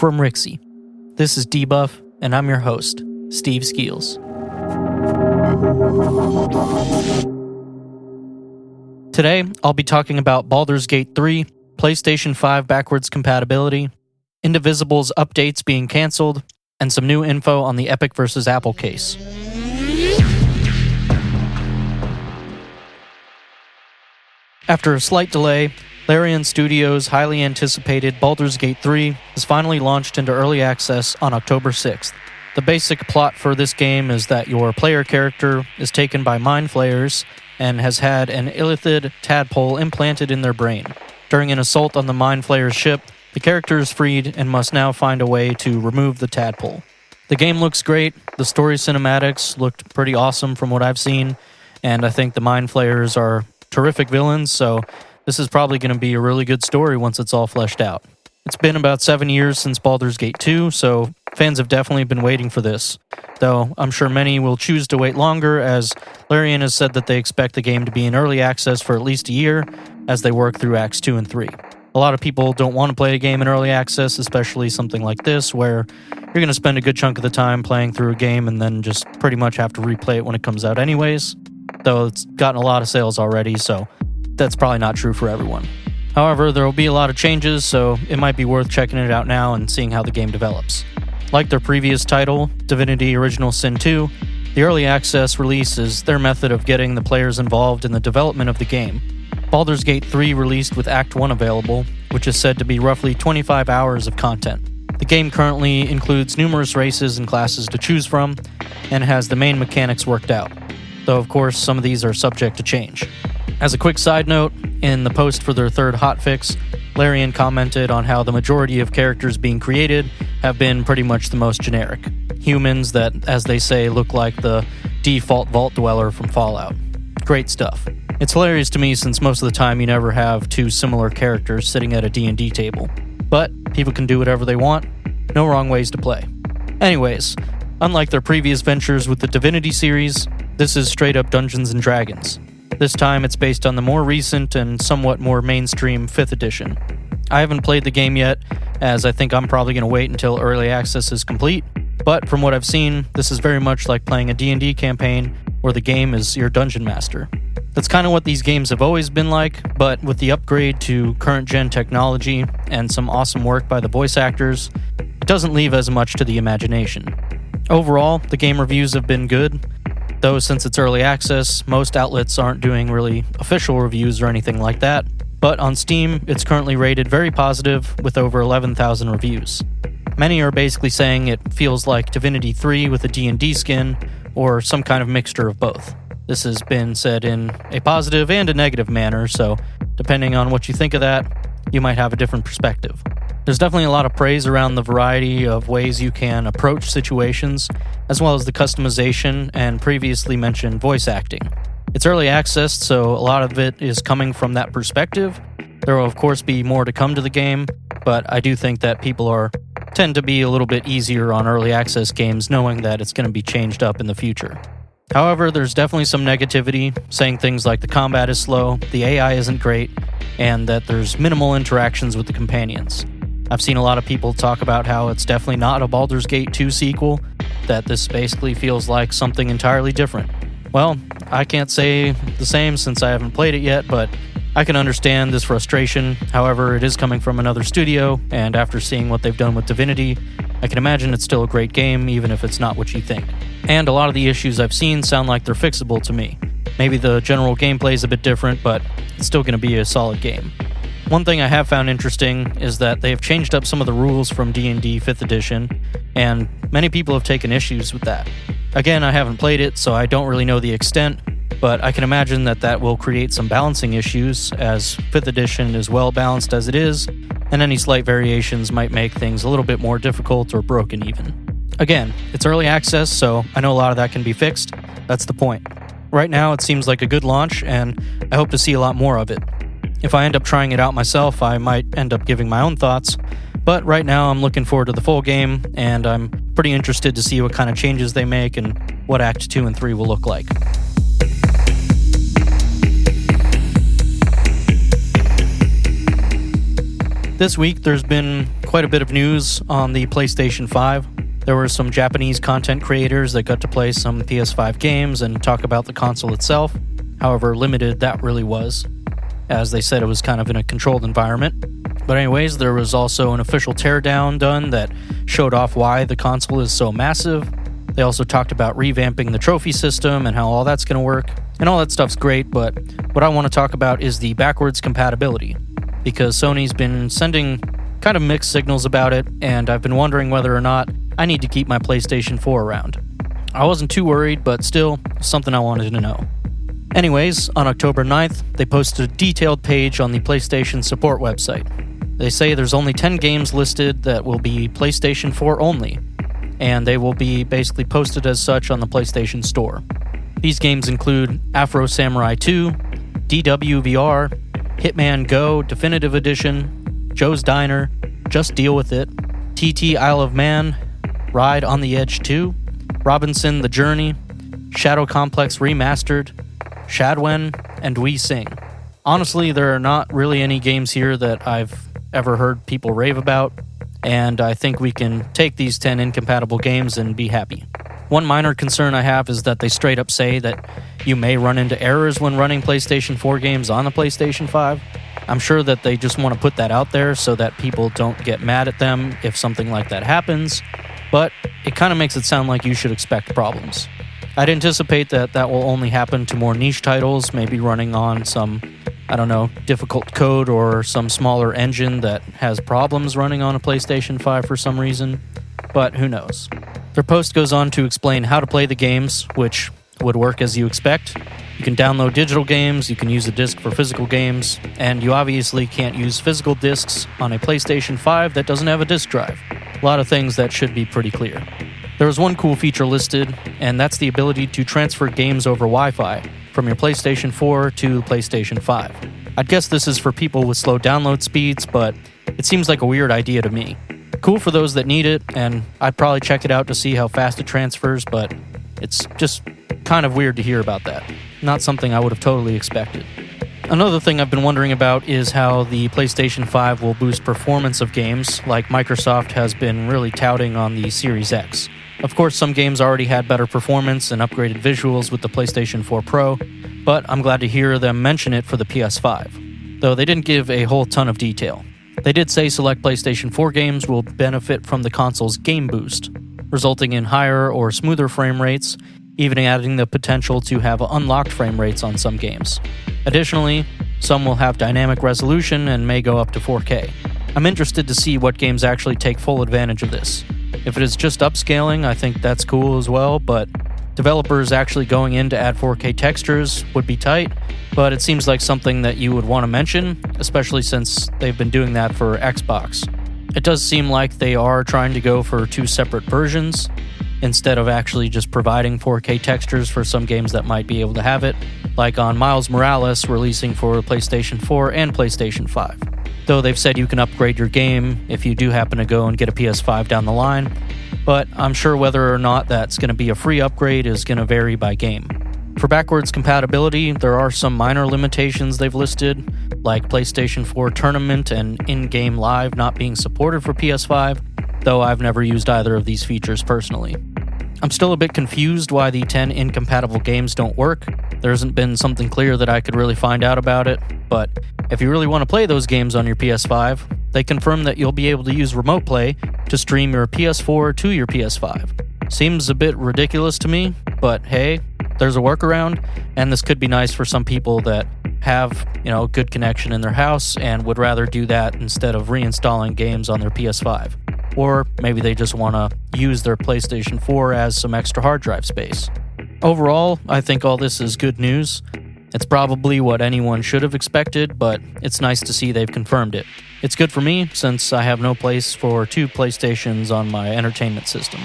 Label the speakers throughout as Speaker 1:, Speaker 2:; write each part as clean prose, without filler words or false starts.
Speaker 1: from Rixie. This is Debuff, and I'm your host, Steve Skeels. Today, I'll be talking about Baldur's Gate 3, PlayStation 5 backwards compatibility, Indivisible's updates being cancelled, and some new info on the Epic vs. Apple case. After a slight delay, Larian Studios' highly anticipated Baldur's Gate 3 is finally launched into early access on October 6th. The basic plot for this game is that your player character is taken by mind flayers and has had an illithid tadpole implanted in their brain. During an assault on the mind flayer's ship, the character is freed and must now find a way to remove the tadpole. The game looks great, the story cinematics looked pretty awesome from what I've seen, and I think the mind flayers are terrific villains, so this is probably going to be a really good story once it's all fleshed out. It's been about 7 years since Baldur's Gate 2, so fans have definitely been waiting for this. Though I'm sure many will choose to wait longer, as Larian has said that they expect the game to be in early access for at least a year as they work through Acts 2 and 3. A lot of people don't want to play a game in early access, especially something like this, where you're going to spend a good chunk of the time playing through a game and then just pretty much have to replay it when it comes out anyways. Though it's gotten a lot of sales already, so that's probably not true for everyone. However, there will be a lot of changes, so it might be worth checking it out now and seeing how the game develops. Like their previous title, Divinity Original Sin 2, the early access release is their method of getting the players involved in the development of the game. Baldur's Gate 3 released with Act 1 available, which is said to be roughly 25 hours of content. The game currently includes numerous races and classes to choose from, and has the main mechanics worked out, though of course some of these are subject to change. As a quick side note, in the post for their third hotfix, Larian commented on how the majority of characters being created have been pretty much the most generic. Humans that, as they say, look like the default vault dweller from Fallout. Great stuff. It's hilarious to me since most of the time you never have two similar characters sitting at a D&D table. But people can do whatever they want, no wrong ways to play. Anyways, unlike their previous ventures with the Divinity series, this is straight up Dungeons & Dragons. This time it's based on the more recent and somewhat more mainstream 5th edition. I haven't played the game yet, as I think I'm probably going to wait until early access is complete, but from what I've seen, this is very much like playing a D&D campaign where the game is your dungeon master. That's kind of what these games have always been like, but with the upgrade to current-gen technology and some awesome work by the voice actors, it doesn't leave as much to the imagination. Overall, the game reviews have been good, though since it's early access, most outlets aren't doing really official reviews or anything like that, but on Steam, it's currently rated very positive with over 11,000 reviews. Many are basically saying it feels like Divinity 3 with a D&D skin, or some kind of mixture of both. This has been said in a positive and a negative manner, so depending on what you think of that, you might have a different perspective. There's definitely a lot of praise around the variety of ways you can approach situations, as well as the customization and previously mentioned voice acting. It's early access, so a lot of it is coming from that perspective. There will of course be more to come to the game, but I do think that people tend to be a little bit easier on early access games knowing that it's going to be changed up in the future. However, there's definitely some negativity, saying things like the combat is slow, the AI isn't great, and that there's minimal interactions with the companions. I've seen a lot of people talk about how it's definitely not a Baldur's Gate 2 sequel, that this basically feels like something entirely different. Well, I can't say the same since I haven't played it yet, but I can understand this frustration. However, it is coming from another studio, and after seeing what they've done with Divinity, I can imagine it's still a great game, even if it's not what you think. And a lot of the issues I've seen sound like they're fixable to me. Maybe the general gameplay is a bit different, but it's still going to be a solid game. One thing I have found interesting is that they have changed up some of the rules from D&D 5th edition, and many people have taken issues with that. Again, I haven't played it, so I don't really know the extent, but I can imagine that will create some balancing issues, as 5th edition is well balanced as it is, and any slight variations might make things a little bit more difficult or broken even. Again, it's early access, so I know a lot of that can be fixed. That's the point. Right now, it seems like a good launch, and I hope to see a lot more of it. If I end up trying it out myself, I might end up giving my own thoughts, but right now I'm looking forward to the full game, and I'm pretty interested to see what kind of changes they make and what Act 2 and 3 will look like. This week, there's been quite a bit of news on the PlayStation 5. There were some Japanese content creators that got to play some PS5 games and talk about the console itself, however limited that really was, as they said it was kind of in a controlled environment. But anyways, there was also an official teardown done that showed off why the console is so massive. They also talked about revamping the trophy system and how all that's going to work. And all that stuff's great, but what I want to talk about is the backwards compatibility, because Sony's been sending kind of mixed signals about it, and I've been wondering whether or not I need to keep my PlayStation 4 around. I wasn't too worried, but still, something I wanted to know. Anyways, on October 9th, they posted a detailed page on the PlayStation support website. They say there's only 10 games listed that will be PlayStation 4 only, and they will be basically posted as such on the PlayStation Store. These games include Afro Samurai 2, DWVR, Hitman Go Definitive Edition, Joe's Diner, Just Deal With It, TT Isle of Man, Ride on the Edge 2, Robinson The Journey, Shadow Complex Remastered, Shadwen, and We Sing. Honestly, there are not really any games here that I've ever heard people rave about, and I think we can take these 10 incompatible games and be happy. One minor concern I have is that they straight up say that you may run into errors when running PlayStation 4 games on the PlayStation 5. I'm sure that they just want to put that out there so that people don't get mad at them if something like that happens, but it kind of makes it sound like you should expect problems. I'd anticipate that that will only happen to more niche titles, maybe running on some, difficult code or some smaller engine that has problems running on a PlayStation 5 for some reason, but who knows. Their post goes on to explain how to play the games, which would work as you expect. You can download digital games, you can use a disc for physical games, and you obviously can't use physical discs on a PlayStation 5 that doesn't have a disc drive. A lot of things that should be pretty clear. There was one cool feature listed, and that's the ability to transfer games over Wi-Fi from your PlayStation 4 to PlayStation 5. I'd guess this is for people with slow download speeds, but it seems like a weird idea to me. Cool for those that need it, and I'd probably check it out to see how fast it transfers, but it's just kind of weird to hear about that. Not something I would have totally expected. Another thing I've been wondering about is how the PlayStation 5 will boost performance of games, like Microsoft has been really touting on the Series X. Of course, some games already had better performance and upgraded visuals with the PlayStation 4 Pro, but I'm glad to hear them mention it for the PS5, though they didn't give a whole ton of detail. They did say select PlayStation 4 games will benefit from the console's Game Boost, resulting in higher or smoother frame rates, even adding the potential to have unlocked frame rates on some games. Additionally, some will have dynamic resolution and may go up to 4K. I'm interested to see what games actually take full advantage of this. If it is just upscaling, I think that's cool as well, but developers actually going in to add 4K textures would be tight, but it seems like something that you would want to mention, especially since they've been doing that for Xbox. It does seem like they are trying to go for two separate versions, instead of actually just providing 4K textures for some games that might be able to have it, like on Miles Morales releasing for PlayStation 4 and PlayStation 5. Though they've said you can upgrade your game if you do happen to go and get a PS5 down the line, but I'm sure whether or not that's going to be a free upgrade is going to vary by game. For backwards compatibility, there are some minor limitations they've listed, like PlayStation 4 Tournament and in-game live not being supported for PS5, though I've never used either of these features personally. I'm still a bit confused why the 10 incompatible games don't work. There hasn't been something clear that I could really find out about it, but if you really want to play those games on your PS5, they confirm that you'll be able to use Remote Play to stream your PS4 to your PS5. Seems a bit ridiculous to me, but hey, there's a workaround, and this could be nice for some people that have, good connection in their house and would rather do that instead of reinstalling games on their PS5. Or maybe they just want to use their PlayStation 4 as some extra hard drive space. Overall, I think all this is good news. It's probably what anyone should have expected, but it's nice to see they've confirmed it. It's good for me, since I have no place for two PlayStations on my entertainment system.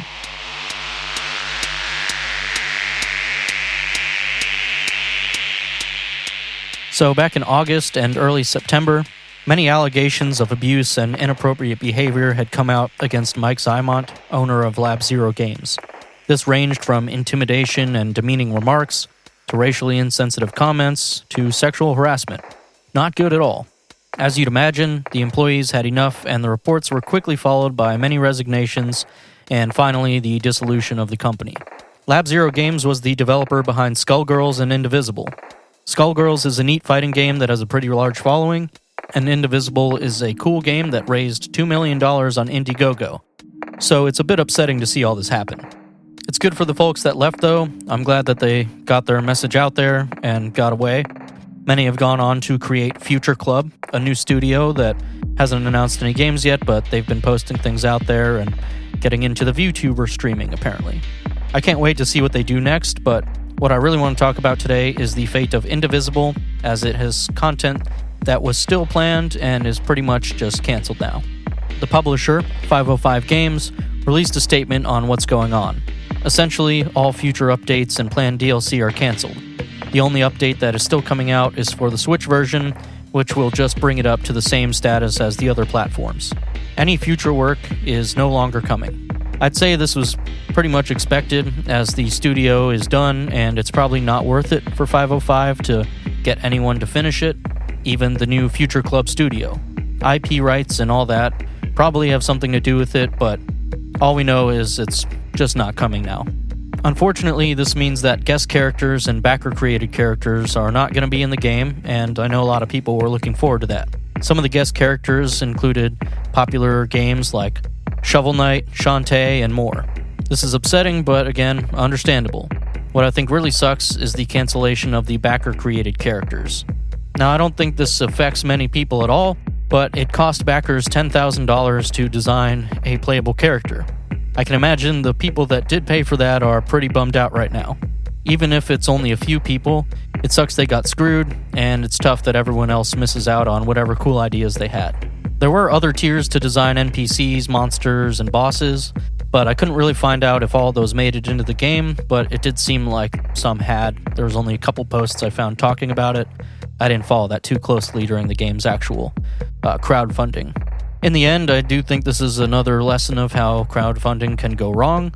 Speaker 1: So back in August and early September, many allegations of abuse and inappropriate behavior had come out against Mike Zymont, owner of Lab Zero Games. This ranged from intimidation and demeaning remarks, to racially insensitive comments, to sexual harassment. Not good at all. As you'd imagine, the employees had enough, and the reports were quickly followed by many resignations and finally the dissolution of the company. Lab Zero Games was the developer behind Skullgirls and Indivisible. Skullgirls is a neat fighting game that has a pretty large following, and Indivisible is a cool game that raised $2 million on Indiegogo. So it's a bit upsetting to see all this happen. It's good for the folks that left, though. I'm glad that they got their message out there and got away. Many have gone on to create Future Club, a new studio that hasn't announced any games yet, but they've been posting things out there and getting into the VTuber streaming, apparently. I can't wait to see what they do next, but what I really want to talk about today is the fate of Indivisible, as it has content that was still planned and is pretty much just canceled now. The publisher, 505 Games, released a statement on what's going on. Essentially, all future updates and planned DLC are canceled. The only update that is still coming out is for the Switch version, which will just bring it up to the same status as the other platforms. Any future work is no longer coming. I'd say this was pretty much expected, as the studio is done and it's probably not worth it for 505 to get anyone to finish it, even the new Future Club studio. IP rights and all that probably have something to do with it, but all we know is it's just not coming now. Unfortunately, this means that guest characters and backer-created characters are not going to be in the game, and I know a lot of people were looking forward to that. Some of the guest characters included popular games like Shovel Knight, Shantae, and more. This is upsetting, but again, understandable. What I think really sucks is the cancellation of the backer-created characters. Now, I don't think this affects many people at all, but it cost backers $10,000 to design a playable character. I can imagine the people that did pay for that are pretty bummed out right now. Even if it's only a few people, it sucks they got screwed, and it's tough that everyone else misses out on whatever cool ideas they had. There were other tiers to design NPCs, monsters, and bosses, but I couldn't really find out if all those made it into the game, but it did seem like some had. There was only a couple posts I found talking about it. I didn't follow that too closely during the game's actual crowdfunding. In the end, I do think this is another lesson of how crowdfunding can go wrong.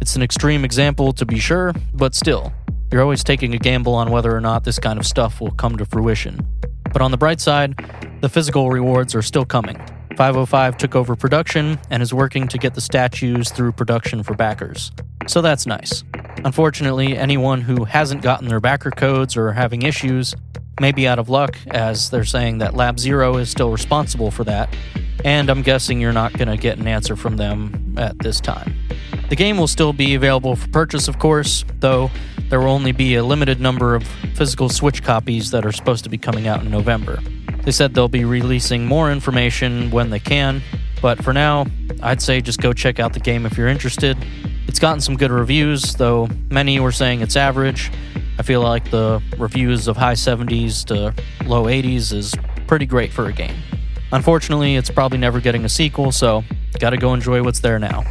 Speaker 1: It's an extreme example to be sure, but still, you're always taking a gamble on whether or not this kind of stuff will come to fruition. But on the bright side, the physical rewards are still coming. 505 took over production and is working to get the statues through production for backers. So that's nice. Unfortunately, anyone who hasn't gotten their backer codes or are having issues may be out of luck, as they're saying that Lab Zero is still responsible for that, and I'm guessing you're not going to get an answer from them at this time. The game will still be available for purchase, of course, though there will only be a limited number of physical Switch copies that are supposed to be coming out in November. They said they'll be releasing more information when they can, but for now, I'd say just go check out the game if you're interested. It's gotten some good reviews, though many were saying it's average. I feel like the reviews of high 70s to low 80s is pretty great for a game. Unfortunately, it's probably never getting a sequel, so gotta go enjoy what's there now.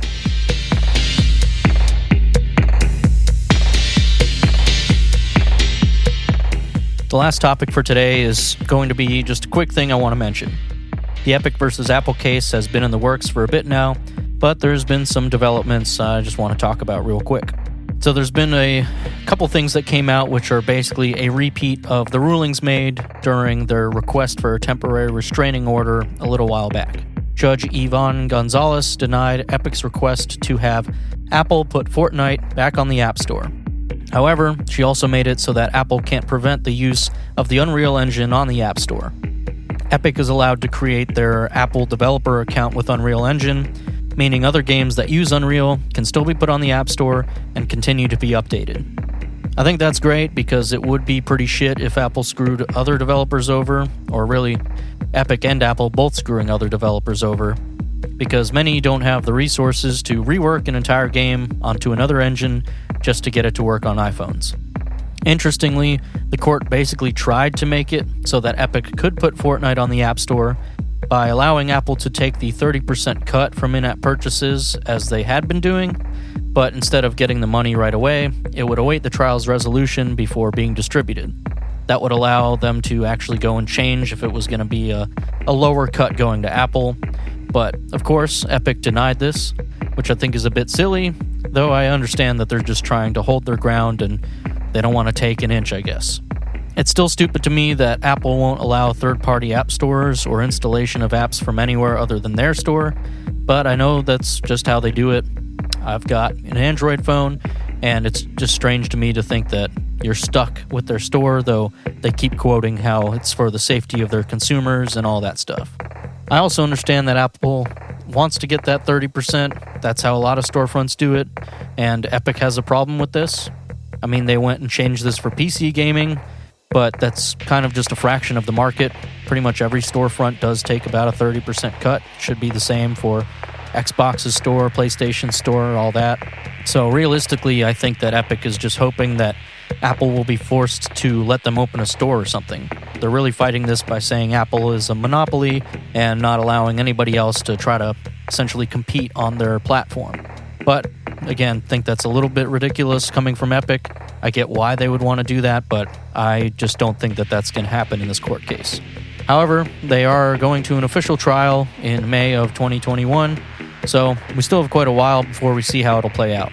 Speaker 1: The last topic for today is going to be just a quick thing I want to mention. The Epic versus Apple case has been in the works for a bit now, but there's been some developments I just want to talk about real quick. So there's been a couple things that came out which are basically a repeat of the rulings made during their request for a temporary restraining order a little while back. Judge Yvonne Gonzalez denied Epic's request to have Apple put Fortnite back on the App Store. However, she also made it so that Apple can't prevent the use of the Unreal Engine on the App Store. Epic is allowed to create their Apple developer account with Unreal Engine, meaning other games that use Unreal can still be put on the App Store and continue to be updated. I think that's great because it would be pretty shit if Apple screwed other developers over, or really, Epic and Apple both screwing other developers over, because many don't have the resources to rework an entire game onto another engine just to get it to work on iPhones. Interestingly, the court basically tried to make it so that Epic could put Fortnite on the App Store by allowing Apple to take the 30% cut from in-app purchases as they had been doing, but instead of getting the money right away, it would await the trial's resolution before being distributed. That would allow them to actually go and change if it was going to be a lower cut going to Apple. But, of course, Epic denied this, which I think is a bit silly, though I understand that they're just trying to hold their ground and they don't want to take an inch, I guess. It's still stupid to me that Apple won't allow third-party app stores or installation of apps from anywhere other than their store, but I know that's just how they do it. I've got an Android phone, and it's just strange to me to think that you're stuck with their store, though they keep quoting how it's for the safety of their consumers and all that stuff. I also understand that Apple wants to get that 30%. That's how a lot of storefronts do it, and Epic has a problem with this. I mean, they went and changed this for PC gaming, but that's kind of just a fraction of the market. Pretty much every storefront does take about a 30% cut. Should be the same for Xbox's store, PlayStation store, all that. So realistically, I think that Epic is just hoping that Apple will be forced to let them open a store or something. They're really fighting this by saying Apple is a monopoly and not allowing anybody else to try to essentially compete on their platform. But again, think that's a little bit ridiculous coming from Epic. I get why they would want to do that, but I just don't think that that's going to happen in this court case. However, they are going to an official trial in May of 2021, so we still have quite a while before we see how it'll play out.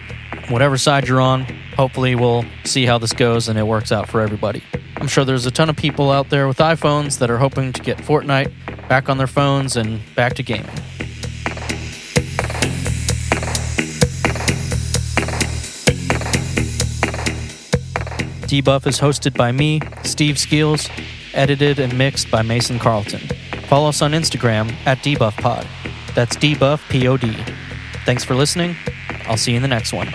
Speaker 1: Whatever side you're on, hopefully we'll see how this goes and it works out for everybody. I'm sure there's a ton of people out there with iPhones that are hoping to get Fortnite back on their phones and back to gaming. Debuff is hosted by me, Steve Skeels, edited and mixed by Mason Carlton. Follow us on Instagram at DebuffPod. That's DebuffPod. Thanks for listening. I'll see you in the next one.